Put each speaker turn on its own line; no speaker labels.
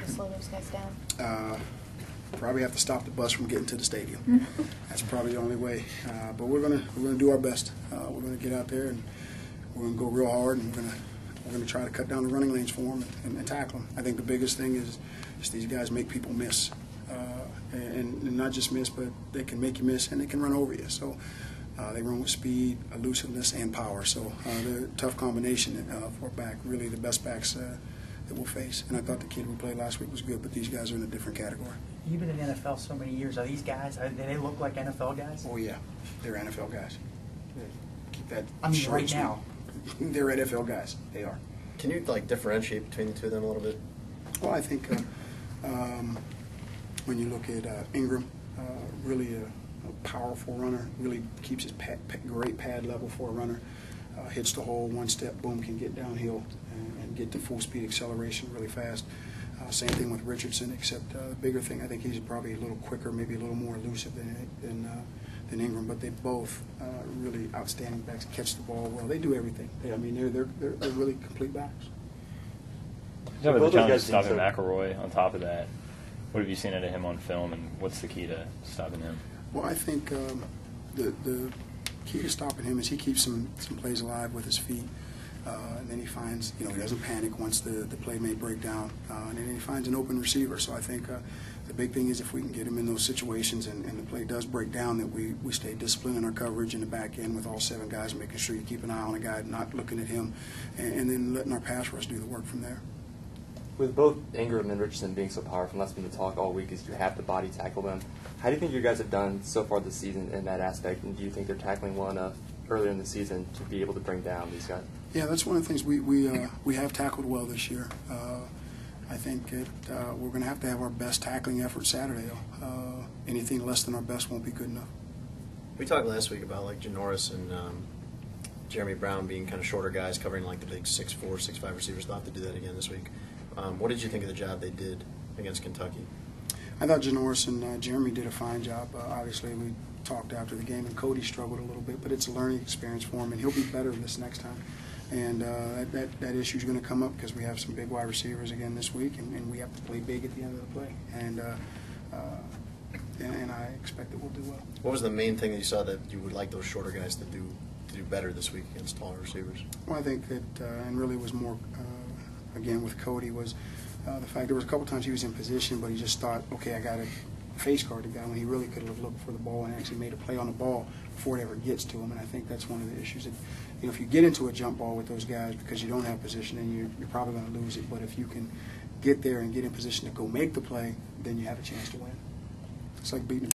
to slow those guys down?
Probably have to stop the bus from getting to the stadium. That's probably the only way. But we're gonna do our best. We're gonna get out there and we're gonna go real hard, and we're gonna try to cut down the running lanes for them and tackle them. I think the biggest thing is these guys make people miss, and not just miss, but they can make you miss and they can run over you. So they run with speed, elusiveness, and power. So they're a tough combination for back. Really, the best backs that we'll face. And I thought the kid we played last week was good, but these guys are in a different category.
You've been in the NFL so many years. Are these guys, do they look like NFL guys?
Oh, yeah. They're NFL guys. Keep that
right now.
They're NFL guys. They are.
Can you, differentiate between the two of them a little bit?
Well, I think when you look at Ingram, really a powerful runner, really keeps his great pad level for a runner, hits the hole, one step, boom, can get downhill and get to full speed acceleration really fast. Same thing with Richardson, except the bigger thing, I think he's probably a little quicker, maybe a little more elusive than Ingram, but they both really outstanding backs, catch the ball well. They do everything. They're really complete backs.
Yeah, but the challenge is stopping McElroy on top of that. What have you seen out of him on film, and what's the key to stopping him?
Well, I think the key to stopping him is he keeps some plays alive with his feet. And then he finds, he doesn't panic once the play may break down. And then he finds an open receiver. So I think the big thing is if we can get him in those situations and the play does break down, that we stay disciplined in our coverage in the back end with all 7 guys, making sure you keep an eye on a guy, not looking at him, and then letting our pass rush do the work from there.
With both Ingram and Richardson being so powerful, and that's been the talk all week, is you have to body tackle them. How do you think you guys have done so far this season in that aspect, and do you think they're tackling well enough earlier in the season to be able to bring down these guys?
Yeah, that's one of the things we have tackled well this year. I think we're going to have our best tackling effort Saturday. Anything less than our best won't be good enough.
We talked last week about Janoris and Jeremy Brown being kind of shorter guys covering the big 6'4", 6'5" receivers. They'll have to do that again this week. What did you think of the job they did against Kentucky?
I thought Janoris and Jeremy did a fine job. Obviously, we talked after the game, and Cody struggled a little bit, but it's a learning experience for him, and he'll be better this next time. And that issue is going to come up because we have some big wide receivers again this week, and we have to play big at the end of the play. And I expect that we'll do well.
What was the main thing that you saw that you would like those shorter guys to do better this week against taller receivers?
Well, I think that, and really was more, again, with Cody, was the fact there was a couple times he was in position, but he just thought, okay, I got to face guard the guy, when he really could have looked for the ball and actually made a play on the ball before it ever gets to him. And I think that's one of the issues. That, if you get into a jump ball with those guys because you don't have position, then you're probably going to lose it. But if you can get there and get in position to go make the play, then you have a chance to win. It's like beating